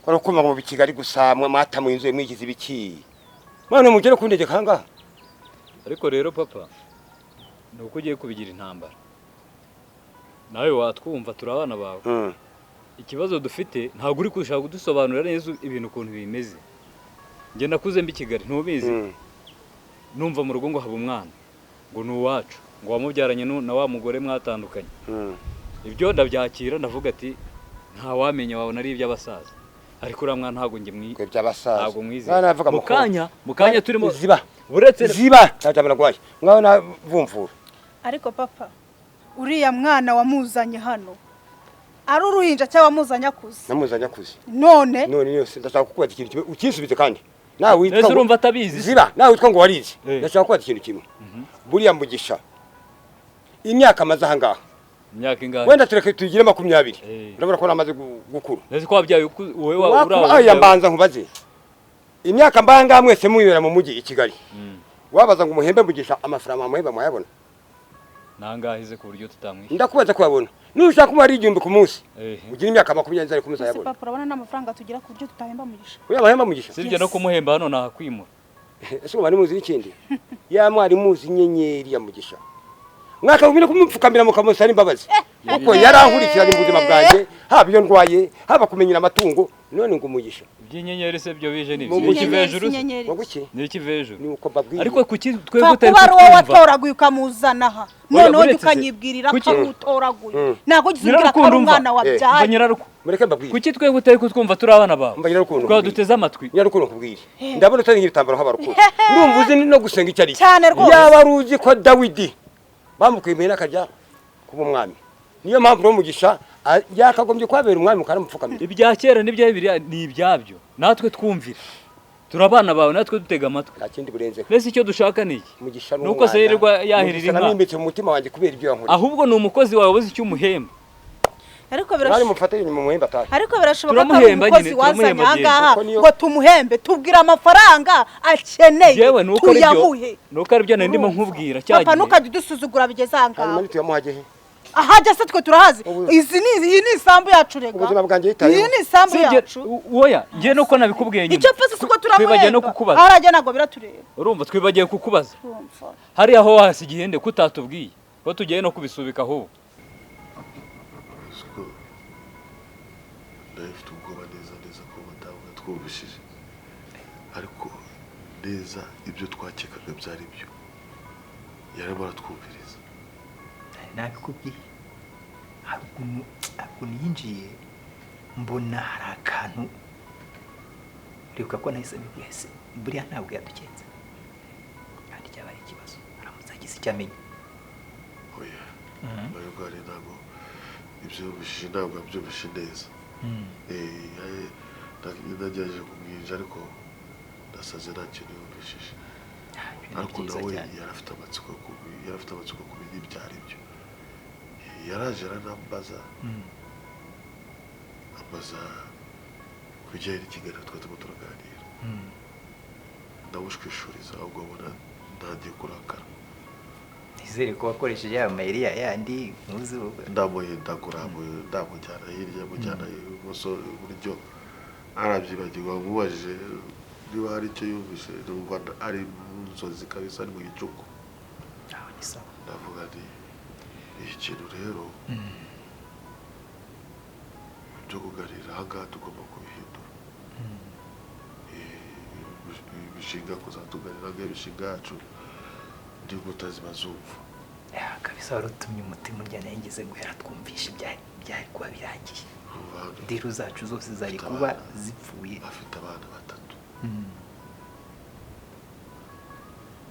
Urakuma mu Kigali gusa mwata mu inzu mwigize ibiki. Mwana mugere kundege kanga. Ariko rero papa nuko ugiye kubigira intambara. Nawe watwumva turabana bawe. Ikibazo dufite ntago uri kushaka kudusobanurira neza ibintu ukuntu bimeze. Nge nakuze mbi Kigali ntubizi. Numva mu rugo ngo haba umwana ngo nuwacu ngo wamubyaranye na wa mugore mwatandukanye. Ibyo ndabyakira ndavuga ati nta wamenya wawe nari iby'abasaza. Ariko uramwa ntago nge iby'abasaza. Ntago mwize. Mukanya turimo ziba. Buretse ziba tajamana gwaye. Mwawe na vumvura. Ariko papa uriya mwana wamuzanye hano ari uruhinja cyangwa wamuzanye akuze? Namuzanye akuze. None yose ndashaka kukubaza ikintu kimwe ukisubize kandi. Nawe witwa ngo urumva atabizi. Ziba nawe witwa ngo warize. Ndashaka kukubaza ikintu kimwe. Buriya Mugisha imyaka amaze ahangaha. Imyaka ingahe? Wenda tureke tugire 20. Urabona ko namaze gukura. Nzi ko wabyaye wowe uraho. Aya mbanza nkubaze. Imyaka mbanga mwese mwibera mu mujyi I Kigali. Wabaza ngo umuhembe Mugisha amafaranga muhemba mwayabona. Nangahize ku buryo tutamwisha. Ndakubaza ko wabona. Nushaka kumara igihumbi ku munsi. Ugira imyaka 20 zari kumuza yabona. Papa urabona n'amafaranga tugira ku buryo tutahemba Mugisha. Uya mahemba Mugisha. Sibyo no kumuhemba hano nakwimura. Ese mwari muzi ikindi? Ya mwari muzi inyenyeri ya Mugisha. Mwaka w'ibintu kumupfukamira mu kamusari imbabazi. Kuko yarankurikiranye mu buzima bwanjye, haba iyo ndwaye, haba kumenyera amatungo, none ngo Mugisha. Iby'inyenyeri se byo bije ni ikivejuru. Ni ikivejuru. Ni uko babwiye. Ariko kuki twebwe utari kuba wowe watoraguye ukamuzana aha. None ukanyibwirira ko utoraguye. Nago gizingira ko umwana wabyaye. Mureke mbabwire. Kuki twebwe utari kutwumva turi abana bawe? Mbanyira rukundo. Kwa duteze amatwi. Nyarukundo kubwire. Ndabona utari ngitambaro haba rukundo. Ndumva uzi no gusenga icyari. Cyane rwose. Yaba ruzi ko Dawidi bamukwiye nakajya kuba umwami. Niyo mpamvu ro Mugisha yakagombye kwabera umwami mukaramupfukamira. Ibya kera n'ibya bibiri ni ibyabyo. Natwe twumvira. Turabana bawe natwe dutega amatwi. Akindi burenze. Mbese icyo dushaka ni iki? Mugisha nuko se yirirwa yahirira inka. Namimbitse mu mutima wanjye kubera ibyo yankora. Ahubwo ni umukozi wawe uzi icyo umuhemba. Ariko birashoboka. Mufate mu muhemba tahe. Ariko birashoboka ko umukozi wazanye ahangaha ngo tumuhembe tubwira amafaranga akeneye. Yewe nuko aribyo ndimo nkubwira cyagiye. Papa nukajya dusuzugura bigeze ahangaha. Hanyuma tuyamuhaje he? Ahajya se twe turahazi. Iyi ni isambu yacu rega. Ubuzima bwanjye yitaye. Iyi ni isambu yacu. Oya, ngiye nuko nabikubwiye nyuma. Icyo pfese suko turamuhemba. Twibagiye no kukubaza. Arajya nago biratureba. Urumva twibagiye kukubaza. Hari aho wasigihende kutatubwiye. Ko tugiye no kubisubika aho. Ndafite ubwoba neza ko batavuga twubishije. Ariko neza ibyo twakekaga byari byo. Yarimo aratwumviriza. Nabikubwiye. Ariko yinjiye mbona hari akantu uribuka ko nahise bigwese buriya ntabwo yadukenze kandi cyabaye ikibazo aramutse agize icyo amenya. Oya barware ntabwo ibyo bishije ntabwo byubishe neza. Nagerageje kumwinja ariko ndasaze nta kintu yumvishije. Ariko nawe yarafite amatsiko kumenya ibyo ari byo. Yaraje aranambaza ambaza kubijyanye n'ikiganiro twari turimo turaganira. Ndamushwishuriza ahubwo abona ntangiye kurakara. Nizere ko wakoresheje ya mayeri yandi muzi ndamujyana hirya mujyana ibumoso iburyo arabyibagirwa mubajije niba hari icyo yumvise numva ari mu nzozi kabisa ari mu gicuku. Ndavuga nti iki kintu rero byo kuganira ahangaha tugomba kubihindura. Ibishinga kuzatuganira nk'ibishinga yacu ndibuka utazibazumva. Kabisa warutumye umutima urya nengeze guhera twumvisha byari kuba birangiye. Diru zacu zose zari kuba zipfuye. Bafite abana batatu.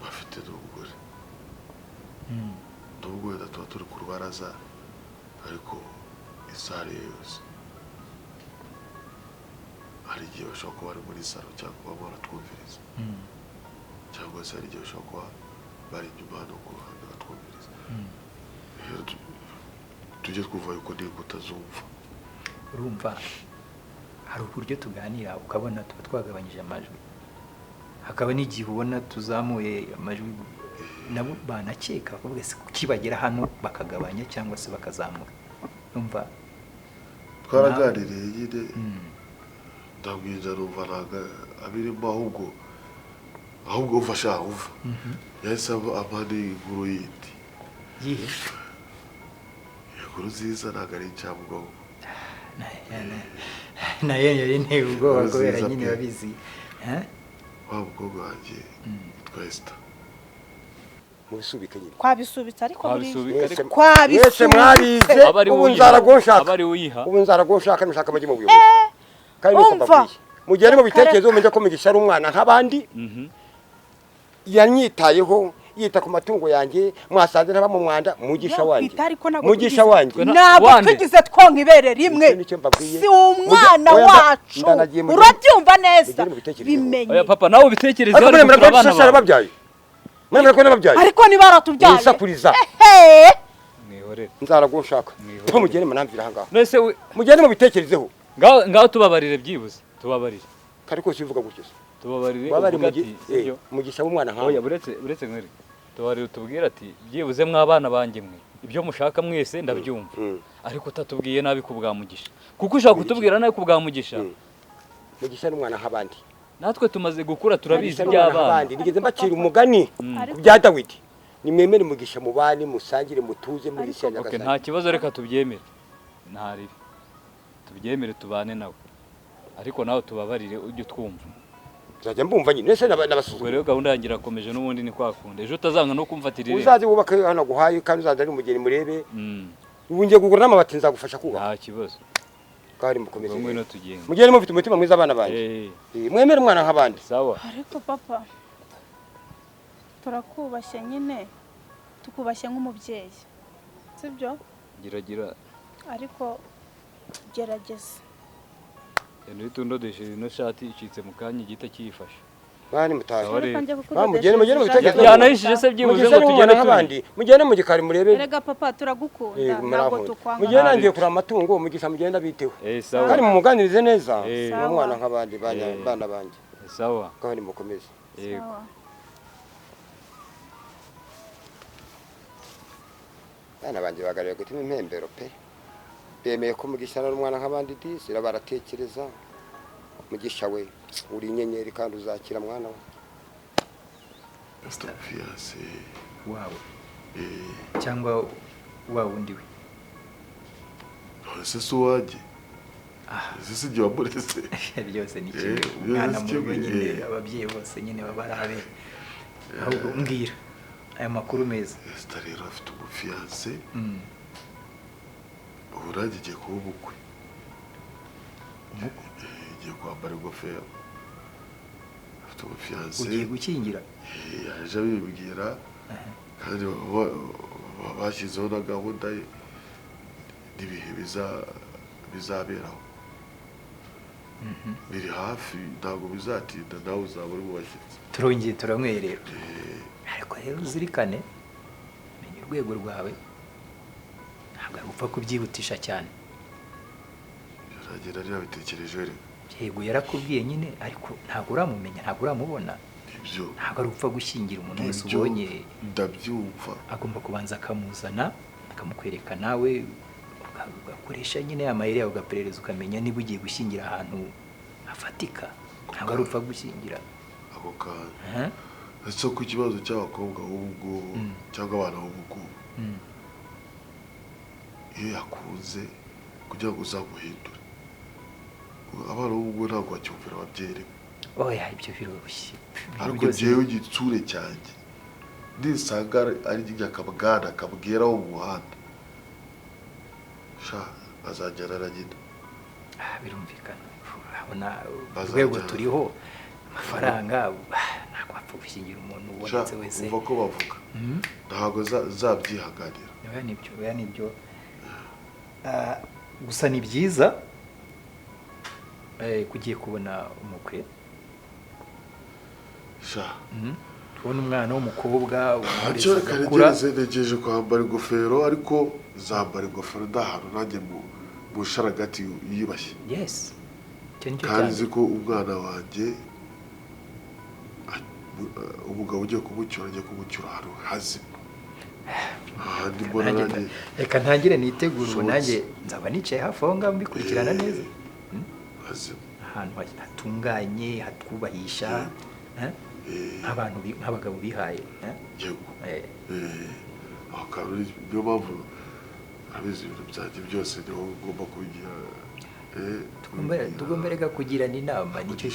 Bafite n'umugore. Nubwo wenda tuba turi ku rubaraza ariko isare yose hari igihe bashobora kuba bari muri saro cyangwa kuba baratwumviriza cyangwa se hari igihe bashobora kuba bari inyuma hano ku ruhande batwumviriza. Tujye twumva yuko niba utazumva. Urumva hari uburyo tuganira ukabona tuba twagabanyije amajwi hakaba n'igihe ubona tuzamuye amajwi nabo banakeka kuvuga se kukibagera hano bakagabanya cyangwa se bakazamura. Umva twaraganiriye nyine ndabwinja numva ntago abirimo ahubwo uva sha uva yahise amane inkuru yindi yihe inkuru nziza ntago ari icyamugabo nayo yari inteye ubwoba kubera nyine babizi wa mukobwa wanjye witwa Esther mubisubike nyine kwabisubitse ariko Twabisubika mwese mwarize ubu nzaragonshaka nushaka amagi mu buyobozi kandi nuko mbabwiye mugende mu bitekerezo mumenye ko Mugisha ari umwana nk'abandi yanyitayeho yita ku matungo yanjye mwasanze ntaba mu mwanda Mugisha wanjye ntabwo tugize twonka ibere rimwe si umwana wacu urabyumva neza bimenye oya papa nawe ubitekerezeho ariko niba aratubyaye nsakuriza mwihorere nzaragonshaka ko mugende manamvira ahangaha nese mugende mu bitekerezeho ngaho tubabarire byibuze tubabarire kariko sivuga gutyo tubabarire babari uvuga ati sibyo Mugisha w'umwana nkawe oya buretse mwere tubabarire tubwira ati byibuze mw'abana banjye mwe ibyo mushaka mwese ndabyumva ariko utatubwiye nabi ku bwa Mugisha kuko ushaka kutubwira nabi ku bwa Mugisha Mugisha n'umwana nk'abandi natwe tumaze gukura turabizi by'abana nigeze mbacira umugani ku bya Dawidi nimwemere Mugisha mubane musangire mutuze muri isi ya okay nta kibazo reka tubyemere ntari tubyemere tubane nawe ariko nawe tubabarire ujye twumva nzajya mbumva nyine nese nabasuzugura rero gahunda yanjye irakomeje n'ubundi ni kwakunda ejo utazanga no kumfatirira uzaze wubaka hano guhaye kandi uzaza ari umugeni murebe ubu ngiye kugura n'amabati nzagufasha kubaka nta kibazo kandi mukomeze ngwino tugende mugende mufite umutima mwiza abana banjye mwemere umwana nk'abandi sawa ariko papa turakubashye nyine tukubashye nk'umubyeyi sibyo gira ariko gerageza ntitundodeshe ino shati icitse mu kanya igita kiyifasha bani mutaje mugende mu bitekerezo yanahishije se byibuze ngo tugende nk'abandi mugende mu gikari murebe erega papa turagukunda ntabwo tukwanga mugende nangiye kurira amatungo Mugisha mugenda biteho sawa kandi mumuganirize neza umwana nk'abandi bana banjye sawa kandi mukomeze yego bana banjye bagariye gutima impembero pe bemeye ko Mugisha n'umwana nk'abandi disi baratekereza Mugisha we uri inyenyeri kandi uzakira mwana we Esther fiancé wawe cyangwa wa wundi we ese suwaje ese si jya burese byose ni kimwe umwana mu rugo nyine ababyeyi bose nyine babarabe ahubwo mbwira aya makuru meza Esther rero afite umufiancé urajye igiye kuba ubukwe igiye kwambara ingofero afite umufiancé ugiye gukingira yaje abibwira kandi bashyizeho na gahunda n'ibihe bizaberaho biri hafi ntabwo bizatinda nawe uzaba uri mu bashyitsi turongeye turamwerera ariko rero uzirikane menya urwego rwawe ntabwo ari gupfa kubyihutisha cyane yaragira nabitekereje rero yego yarakubwiye nyine ariko ntabwo uramumenya ntabwo uramubona ibyo ntabwo ari upfa gushyingira umuntu wese ubonye ndabyumva agomba kubanza akamuzana akamukwereka nawe ugakoresha nyine amayeri yawe ugaperereza ukamenya niba ugiye gushyingira ahantu hafatika ntabwo ari upfa gushyingira ako kanya ese ku kibazo cy'abakobwa b'ubu ngubu cyangwa abana b'ubu ngubu iyo yakunze kugira ngo uzamuhindure abana b'ubu ngubu ntabwo bacyumvira ababyeyi oya ibyo biroroshye ariko njyewe igitsure cyanjye nisanga ari nyakabwana kabwera wo mu muhanda sha azajyana na nyina birumvikana urabona urwego turiho amafaranga ntabwo wapfa gushyingira umuntu ubonetse wese umva ko bavuga ntabwo zabyihanganira oya nibyo gusa ni byiza kugiye kubona umukwe sha kubona umwana w'umukobwa ntacyo karegereze negeje kwambara ingofero ariko zambara ingofero ndahantu nanjye mu sharagati yiyubashye yes kandi nzi ko umwana wanjye umugabo ugiye kumucyura agiye kumucyura ahantu hazima ahandi mbona nanjye reka ntangire nitegure ubu nanjye nzaba nicaye hafi aho ngaho mbikurikirana neza hazima ahantu hatunganye hatwubahisha nk'abantu nk'abagabo bihaye yego akaba niyo mpamvu abizi ibintu byanjye byose niho ugomba kubigira tugomba reka kugirana inama nicyo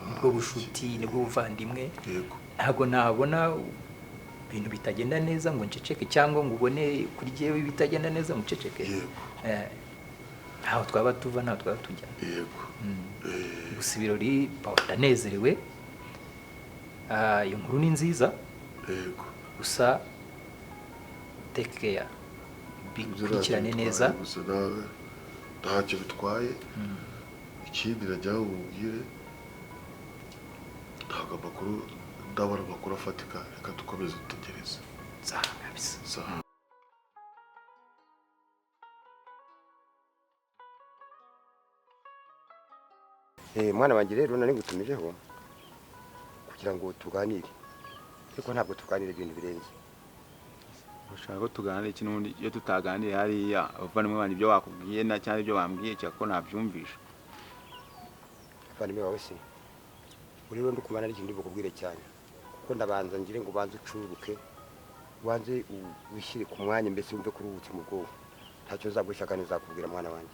nibwo bushuti nibwo buvandimwe ntabwo nabona ibintu bitagenda neza ngo nceceke cyangwa ngo ubone kuri jyewe bitagenda neza ngo nceceke ntaho twaba tuva ntaho twaba tujya gusa ibirori ndanezerewe iyo nkuru ni nziza gusa take care bikurikirane neza gusa nawe ntacyo bitwaye ikindi najya umubwire ntabwo amakuru ndabona amakuru afatika reka dukomeze dutegereze kabisa mwana wanjye rero nari ngutumijeho kugira ngo tuganire ariko ntabwo tuganire ibintu birenze ushaka ko tuganira iki n'ubundi iyo tutaganiriye hariya abavandimwe banjye ibyo bakubwiye na cyangwa ibyo bambwiye cyangwa ko nabyumvisha abavandimwe bawe se uri rero ndikumana ari ikintu bakubwire cyane kuko ndabanza ngire ngo ubanze ucuruke ubanze wishyire ku mwanya mbese wumve kuruhutse mu bwonko ntacyo nzagwisha kandi nzakubwira mwana wanjye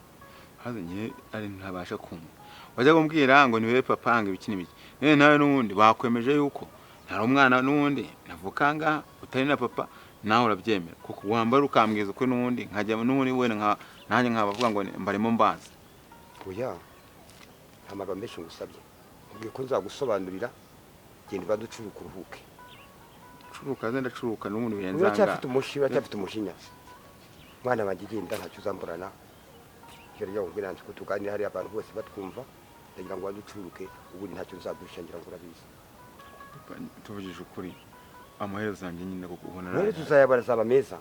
haza njye ari ntabasha kumva wajya kumbwira ngo niwe papa ngo ibiki n'ibiki nawe n'ubundi bakwemeje yuko ntari umwana n'ubundi navukanga utari na papa nawe urabyemera kuko wambara ukambwiza uko n'ubundi nkajya n'ubundi wenda nanjye nkabavuga ngo mbarimo mbazi oya nta magambo menshi ngusabye nkubwiye ko nzagusobanurira genda ubanze ucuruka uruhuke curuka zenda curuka n'ubundi birenzanga uracyafite umushinya mwana wanjye genda ntacyo uzamburana icyo rero nkubwira ko tuganira hari abantu bose batwumva ndagira ngo ubanze ucuruke ubundi ntacyo nzagushangira ngo urabizi tuvugije ukuri amaherezo yanjye nyine ubona rero tuzayabara azaba meza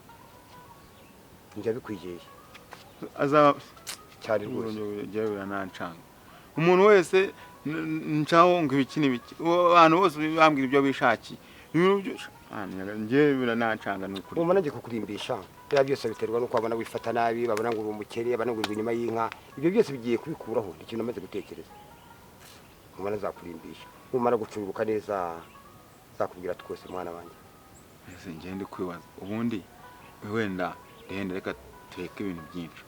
njya bikwijeye azaba cyane rwose njyewe biranancanga umuntu wese ncaho ngo ibiki n'ibiki abantu bose bambwira ibyo bishakiye njyewe biranancanga n'ukuri umuntu agiye kukurimbisha bya byose biterwa nuko abona wifata nabi babona ngo uri umukene babona ngo uri inyuma y'inka ibyo byose bigiye kubikuraho ikintu amaze gutekereza umuntu azakurimbisha numara gucururuka neza zakubwira twose mwana wanjye ese ngende kwibaza ubundi wenda reka tureke ibintu byinshi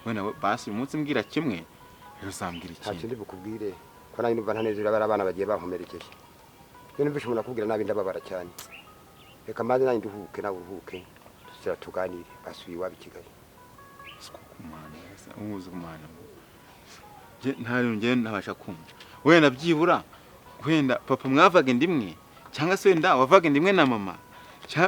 wenda basi umunsi mbwira kimwe rero uzambwira iki ntacyo ndi bukubwire ko nawe numva ntanezera bari abana bagiye bankomerekeje iyo numvise umuntu akubwira nabi ndababara cyane reka maze nanjye nduhuke nawe uruhuke tuzira tuganire basubiye iwabo i Kigali umuzi kumana njye ntabasha kumva wenda byibura wenda papa mwavaga indimwe cyangwa se wenda wavaga indimwe na mama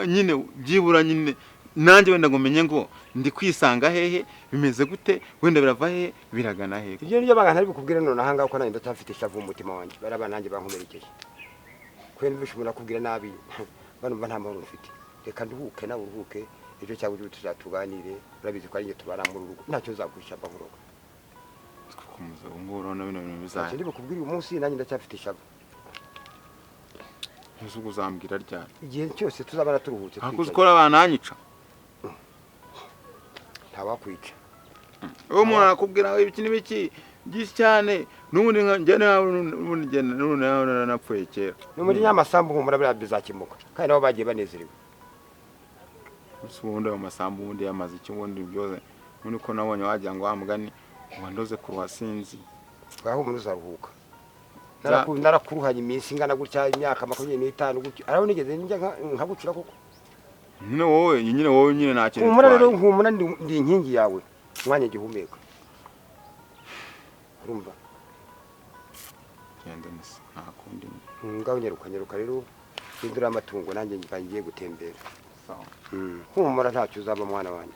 nyine byibura nyine nanjye wenda ngo menye ngo ndi kwisanga hehe bimeze gute wenda birava hehe biragana hehe ibyo nibyo banga ntari bukubwire none ahangaho ko nanjye ndacyafite ishavu mu mutima wanjye bari abana nanjye bankomerekeje kubera numvise umuntu akubwira nabi banumva nta mahoro mfite reka nduhuke nawe uruhuke ejo cyangwa ejo tuzatuganire urabizi ko ari njye tubara mu rugo ntacyo nzagusha bavuroga kumuza ngo urona bino bintu bizaye ntacyo ndi bukubwire uyu munsi nanjye ndacyafite ishavu ntuzugo uzambwira ryari igihe cyose tuzabana turuhutse hakuze ukora abantu anyica ntawakwica uwo muntu akubwira ibiki n'ibiki byinshi cyane n'ubundi njye napfuye kera ni muri nyamasambu humura biriya bizakemuka kandi nabo bagiye banezerewe ubundi ayo masambu ubundi yamaze iki ubundi byose ubundi ko nabonye wagira ngo wa mugani wandoze ku ruhasinzi ngaho umuntu uzaruhuka narakuruhanye iminsi ingana gutya imyaka 25 gutya araho nigeze njya nkagucura koko nyine wowe nta kintu humura rero humura ndi inkingi yawe mwanya gihumeka urumva genda nisi nakundi ngaho nyeruka rero indura amatungo nanjye ngiye gutembera sawa humura ntacyo uzaba mwana wanjye